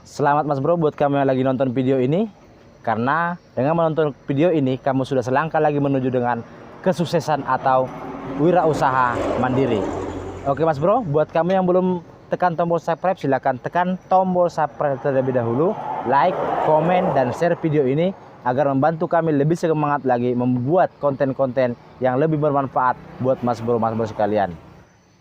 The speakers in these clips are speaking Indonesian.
Selamat Mas Bro buat kamu yang lagi nonton video ini. Karena dengan menonton video ini kamu sudah selangkah lagi menuju dengan kesuksesan atau wirausaha mandiri. Oke Mas Bro, buat kamu yang belum tekan tombol subscribe, silahkan tekan tombol subscribe terlebih dahulu. Like, komen, dan share video ini agar membantu kami lebih semangat lagi membuat konten-konten yang lebih bermanfaat buat Mas Bro sekalian.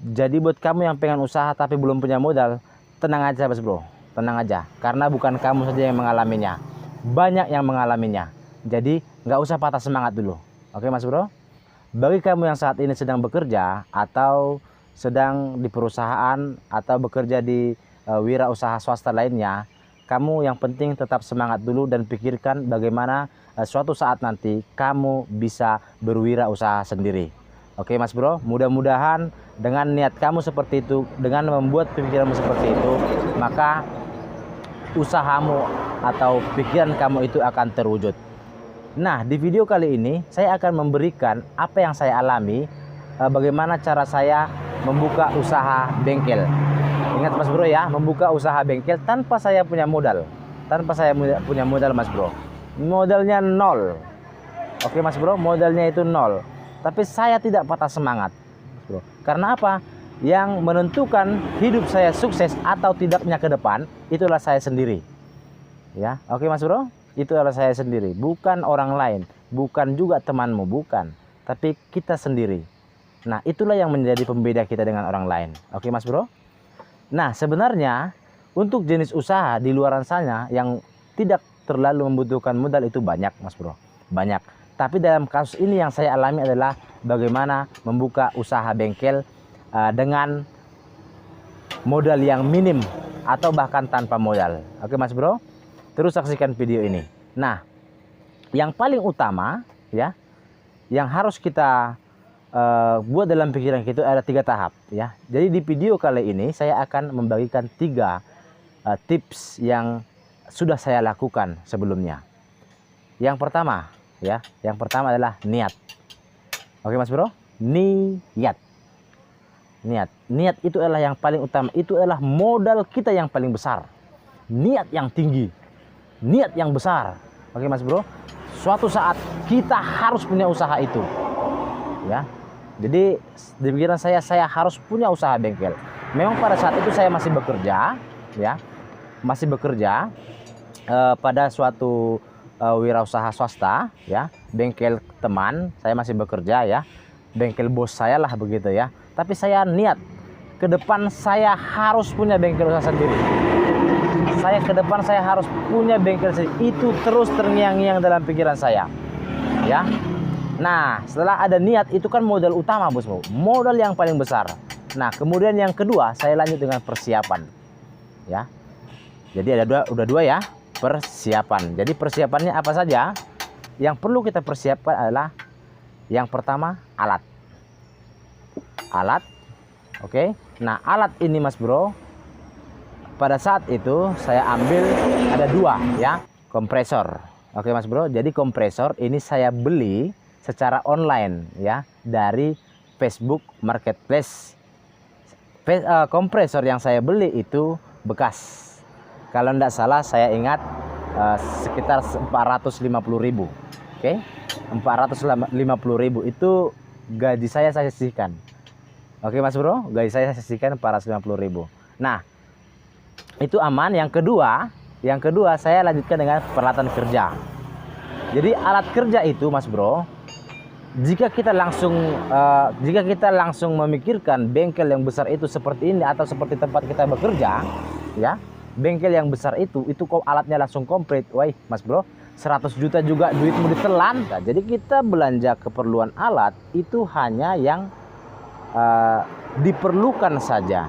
Jadi buat kamu yang pengen usaha tapi belum punya modal, tenang aja Mas Bro, tenang aja. Karena bukan kamu saja yang mengalaminya, banyak yang mengalaminya. Jadi nggak usah patah semangat dulu. Oke Mas Bro? Bagi kamu yang saat ini sedang bekerja atau sedang di perusahaan atau bekerja di wirausaha swasta lainnya, kamu yang penting tetap semangat dulu dan pikirkan bagaimana suatu saat nanti kamu bisa berwirausaha sendiri. Oke Mas Bro, mudah-mudahan dengan niat kamu seperti itu, dengan membuat pikiranmu seperti itu, maka usahamu atau pikiran kamu itu akan terwujud. Nah, di video kali ini saya akan memberikan apa yang saya alami, bagaimana cara saya membuka usaha bengkel. Ingat Mas Bro ya, membuka usaha bengkel tanpa saya punya modal. Tanpa saya punya modal Mas Bro. Modalnya nol. Oke Mas Bro, modalnya itu nol. Tapi saya tidak patah semangat, Bro. Karena apa? Yang menentukan hidup saya sukses atau tidaknya ke depan itulah saya sendiri. Ya, oke Mas Bro, itu adalah saya sendiri, bukan orang lain, bukan juga temanmu, bukan, tapi kita sendiri. Nah, itulah yang menjadi pembeda kita dengan orang lain. Oke Mas Bro. Nah, sebenarnya untuk jenis usaha di luaran sana yang tidak terlalu membutuhkan modal itu banyak Mas Bro, banyak. Tapi dalam kasus ini yang saya alami adalah bagaimana membuka usaha bengkel dengan modal yang minim atau bahkan tanpa modal. Oke Mas Bro, terus saksikan video ini. Nah, yang paling utama ya, yang harus kita buat dalam pikiran kita ada 3 tahap ya. Jadi di video kali ini saya akan membagikan 3 tips yang sudah saya lakukan sebelumnya. Yang pertama ya, yang pertama adalah niat. Oke Mas Bro, niat. Niat itu adalah yang paling utama, itu adalah modal kita yang paling besar. Niat yang tinggi, niat yang besar. Oke Mas Bro, suatu saat kita harus punya usaha itu ya. Jadi di pikiran saya harus punya usaha bengkel. Memang pada saat itu saya masih bekerja ya, masih bekerja pada suatu wirausaha swasta ya, bengkel teman saya masih bekerja ya, bengkel bos saya lah begitu ya. Tapi saya niat ke depan saya harus punya bengkel usaha sendiri. Saya ke depan saya harus punya bengkel sendiri. Itu terus terngiang-ngiang dalam pikiran saya ya. Nah, setelah ada niat itu kan modal utama bosku, modal yang paling besar. Nah, kemudian yang kedua saya lanjut dengan persiapan ya. Jadi udah dua ya, persiapan. Jadi persiapannya apa saja? Yang perlu kita persiapkan adalah yang pertama alat. Oke. Nah, alat ini Mas Bro, pada saat itu saya ambil ada 2 ya, kompresor. Oke Mas Bro, jadi kompresor ini saya beli secara online ya dari Facebook Marketplace. Kompresor yang saya beli itu bekas. Kalau tidak salah saya ingat sekitar 450.000. Oke, 450.000 itu gaji saya sisihkan. Oke Mas Bro, gaji saya sisihkan 450.000. Nah, itu aman. Yang kedua saya lanjutkan dengan peralatan kerja. Jadi alat kerja itu Mas Bro, jika kita langsung memikirkan bengkel yang besar itu seperti ini atau seperti tempat kita bekerja ya, bengkel yang besar itu kok alatnya langsung komplit. Wah Mas Bro, 100 juta juga duitmu ditelan. Nah, jadi kita belanja keperluan alat itu hanya yang diperlukan saja,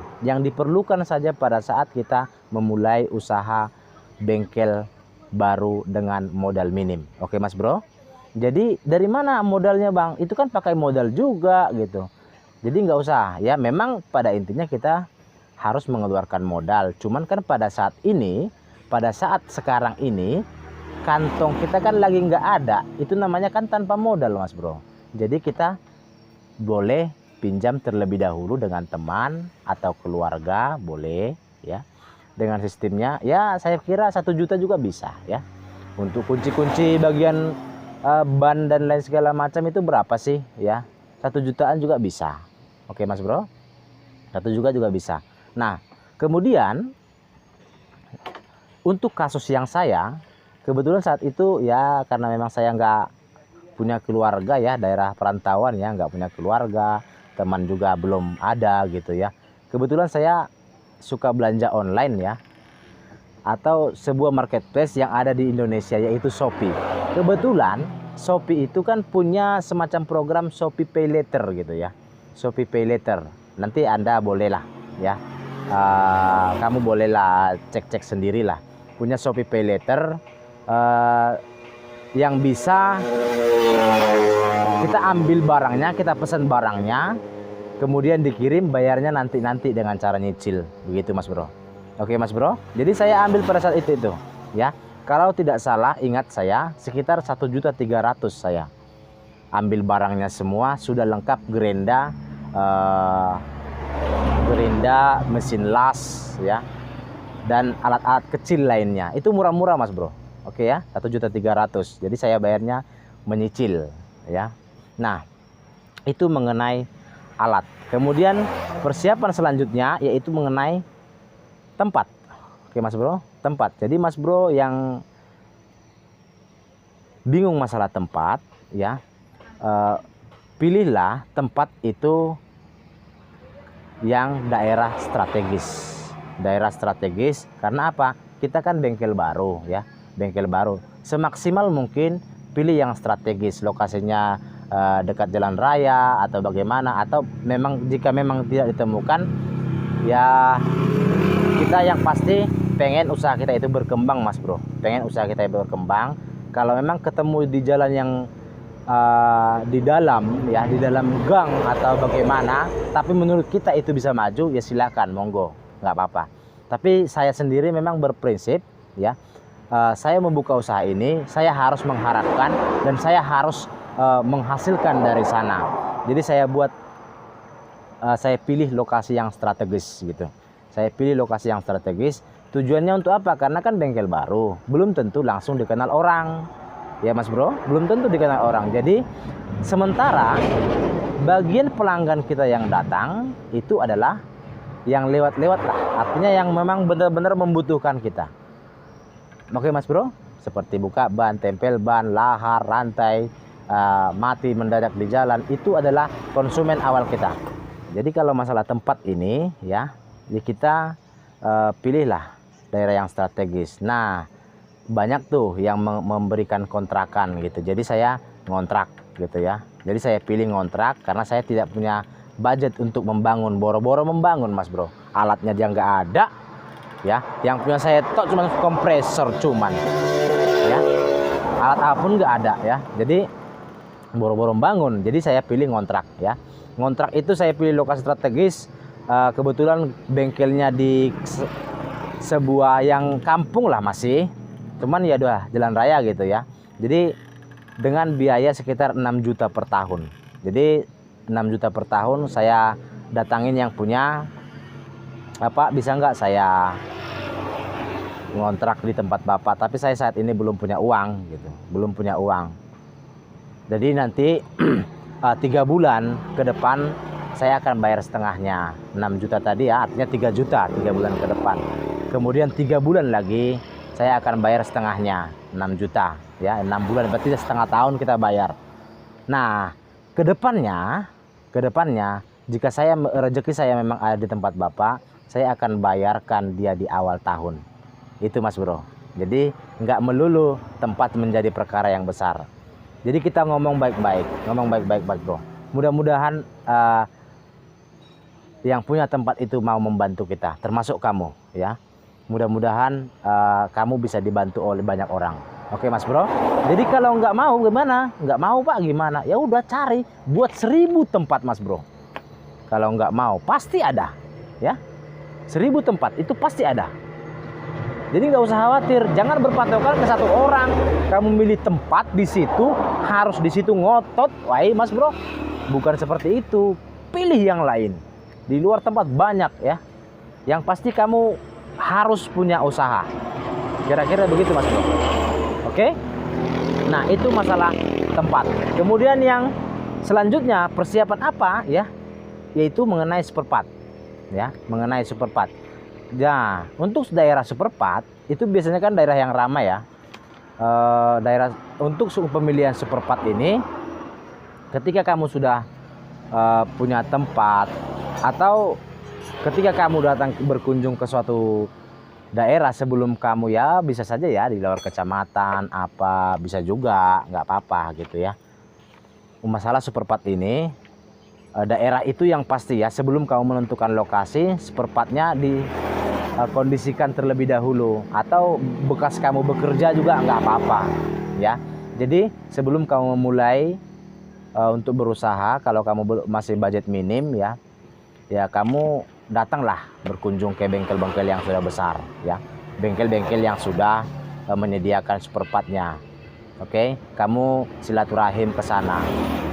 pada saat kita memulai usaha bengkel baru dengan modal minim. Oke Mas Bro, jadi dari mana modalnya Bang? Itu kan pakai modal juga gitu. Jadi nggak usah ya, memang pada intinya kita harus mengeluarkan modal. Cuman kan pada saat sekarang ini kantong kita kan lagi nggak ada. Itu namanya kan tanpa modal Mas Bro. Jadi kita boleh pinjam terlebih dahulu dengan teman atau keluarga, boleh ya. dengan sistemnya, ya saya kira 1 juta juga bisa ya. Untuk kunci-kunci bagian ban dan lain segala macam itu berapa sih ya? 1 jutaan juga bisa. Oke Mas Bro, 1 juta juga bisa. Nah kemudian untuk kasus yang saya kebetulan saat itu ya, karena memang saya nggak punya keluarga ya, daerah perantauan ya, nggak punya keluarga, teman juga belum ada gitu ya. Kebetulan saya suka belanja online ya, atau sebuah marketplace yang ada di Indonesia yaitu Shopee. Kebetulan Shopee itu kan punya semacam program Shopee Pay Later gitu ya. Shopee Pay Later. Nanti Anda bolehlah ya. Kamu bolehlah cek-cek sendirilah. Punya Shopee Pay Later yang bisa kita ambil barangnya, kita pesan barangnya, kemudian dikirim, bayarnya nanti dengan cara nyicil. Begitu Mas Bro. Oke Mas Bro. Jadi saya ambil pada saat itu ya. Kalau tidak salah, ingat saya sekitar 1.300.000 saya ambil barangnya semua, sudah lengkap gerinda, mesin las ya, dan alat-alat kecil lainnya. Itu murah-murah Mas Bro. Oke ya, 1.300.000. Jadi saya bayarnya menyicil ya. Nah itu mengenai alat. Kemudian persiapan selanjutnya yaitu mengenai tempat. Oke Mas Bro, tempat. Jadi Mas Bro yang bingung masalah tempat ya, pilihlah tempat itu yang daerah strategis. Daerah strategis karena apa? Kita kan bengkel baru ya, bengkel baru. Semaksimal mungkin pilih yang strategis, lokasinya dekat jalan raya atau bagaimana, atau memang jika memang tidak ditemukan ya, kita yang pasti pengen usaha kita itu berkembang Mas Bro, pengen usaha kita itu berkembang. Kalau memang ketemu di jalan yang di dalam ya, di dalam gang atau bagaimana, tapi menurut kita itu bisa maju, ya silakan, monggo, nggak apa-apa. Tapi saya sendiri memang berprinsip ya, saya membuka usaha ini, saya harus mengharapkan dan saya harus menghasilkan dari sana. Jadi saya pilih lokasi yang strategis gitu. Saya pilih lokasi yang strategis. Tujuannya untuk apa? Karena kan bengkel baru, belum tentu langsung dikenal orang. Ya Mas Bro, belum tentu dikenal orang. Jadi sementara bagian pelanggan kita yang datang itu adalah yang lewat-lewat lah. Artinya yang memang benar-benar membutuhkan kita. Oke Mas Bro, seperti buka ban, tempel ban, lahar, rantai, mati mendadak di jalan, itu adalah konsumen awal kita. Jadi kalau masalah tempat ini ya, kita pilihlah daerah yang strategis. Nah banyak tuh yang memberikan kontrakan gitu, jadi saya ngontrak gitu ya. Jadi saya pilih ngontrak karena saya tidak punya budget untuk membangun, boro-boro membangun Mas Bro. Alatnya dia nggak ada ya, yang punya saya tok cuma kompresor cuman ya, alat apapun nggak ada ya. Jadi boro-boro membangun, jadi saya pilih ngontrak ya. Ngontrak itu saya pilih lokasi strategis. Kebetulan bengkelnya di sebuah yang kampung lah masih, cuman ya udah jalan raya gitu ya. Jadi dengan biaya sekitar 6 juta per tahun. Jadi 6 juta per tahun saya datangin yang punya, apa bisa nggak saya ngontrak di tempat Bapak, tapi saya saat ini belum punya uang gitu, belum punya uang. Jadi nanti 3 bulan ke depan saya akan bayar setengahnya. 6 juta tadi ya, artinya 3 juta 3 bulan ke depan. Kemudian 3 bulan lagi saya akan bayar setengahnya, 6 juta ya, 6 bulan berarti setengah tahun kita bayar. Nah kedepannya jika saya rezeki saya memang ada di tempat Bapak, saya akan bayarkan dia di awal tahun. Itu Mas Bro. Jadi nggak melulu tempat menjadi perkara yang besar. Jadi kita ngomong baik-baik Bro. Mudah-mudahan yang punya tempat itu mau membantu kita, termasuk kamu ya. Mudah-mudahan kamu bisa dibantu oleh banyak orang. Oke Mas Bro. Jadi kalau nggak mau gimana? Nggak mau Pak gimana? Ya udah cari, buat 1000 tempat Mas Bro. Kalau nggak mau pasti ada ya. 1000 tempat itu pasti ada. Jadi nggak usah khawatir, jangan berpatokan ke satu orang. Kamu milih tempat di situ, harus di situ ngotot. Wah Mas Bro, bukan seperti itu. Pilih yang lain. Di luar tempat banyak ya. Yang pasti kamu harus punya usaha. Kira-kira begitu Mas Bro. Oke. Nah, itu masalah tempat. Kemudian yang selanjutnya persiapan apa ya? Yaitu mengenai superpad. Ya, mengenai superpad. Ya, untuk daerah superpad itu biasanya kan daerah yang ramai ya. Daerah untuk pemilihan superpad ini, ketika kamu sudah punya tempat, atau ketika kamu datang berkunjung ke suatu daerah sebelum kamu, ya bisa saja ya di luar kecamatan apa, bisa juga, nggak apa-apa gitu ya. Masalah superpad ini, daerah itu yang pasti ya, sebelum kamu menentukan lokasi, superpadnya dikondisikan terlebih dahulu, atau bekas kamu bekerja juga nggak apa-apa ya. Jadi sebelum kamu memulai untuk berusaha, kalau kamu masih budget minim ya, kamu datanglah berkunjung ke bengkel-bengkel yang sudah besar ya, bengkel-bengkel yang sudah menyediakan superpadnya. Oke, kamu silaturahim ke sana,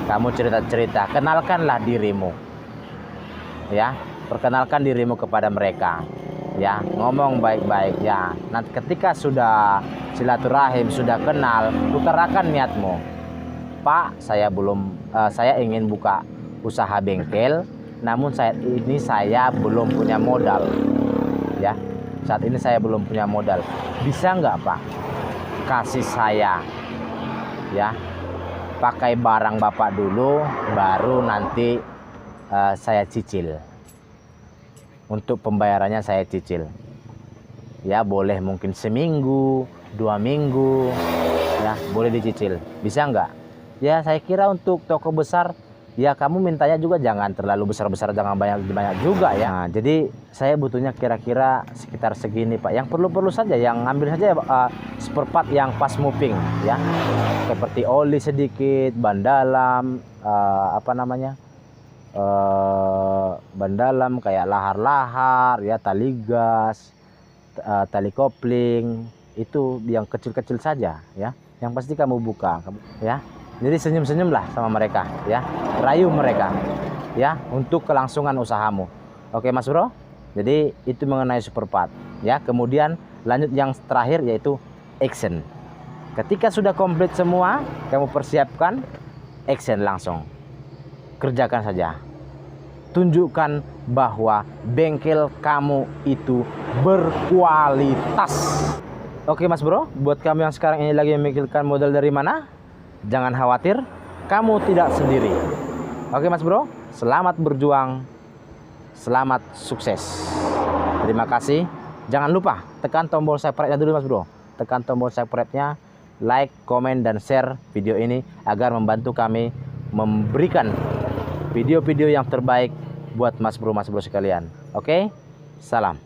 kamu cerita-cerita, kenalkanlah dirimu ya, perkenalkan dirimu kepada mereka ya, ngomong baik-baik ya. Nanti ketika sudah silaturahim, sudah kenal, utarakan niatmu. Pak, saya ingin buka usaha bengkel, namun saat ini saya belum punya modal ya, saat ini saya belum punya modal, bisa nggak Pak kasih saya ya, pakai barang Bapak dulu, baru nanti saya cicil, untuk pembayarannya saya cicil ya, boleh mungkin seminggu 2 minggu ya, boleh dicicil, bisa nggak? Ya saya kira untuk toko besar ya, kamu mintanya juga jangan terlalu besar-besar, jangan banyak-banyak juga ya. Nah, jadi saya butuhnya kira-kira sekitar segini Pak. Yang perlu-perlu saja, yang ambil saja superpad yang pas moving ya. Seperti oli sedikit, ban dalam, ban dalam kayak lahar-lahar ya, tali gas, tali kopling, itu yang kecil-kecil saja ya. Yang pasti kamu buka ya. Jadi senyum-senyumlah sama mereka ya, rayu mereka ya untuk kelangsungan usahamu. Oke Mas Bro, jadi itu mengenai superpad ya. Kemudian lanjut yang terakhir, yaitu action. Ketika sudah komplit semua, kamu persiapkan, action langsung, kerjakan saja, tunjukkan bahwa bengkel kamu itu berkualitas. Oke Mas Bro, buat kamu yang sekarang ini lagi memikirkan modal dari mana, jangan khawatir, kamu tidak sendiri. Oke Mas Bro, selamat berjuang, selamat sukses. Terima kasih. Jangan lupa tekan tombol subscribe-nya dulu Mas Bro. Tekan tombol subscribe-nya, like, komen, dan share video ini agar membantu kami memberikan video-video yang terbaik buat Mas Bro sekalian. Oke, salam.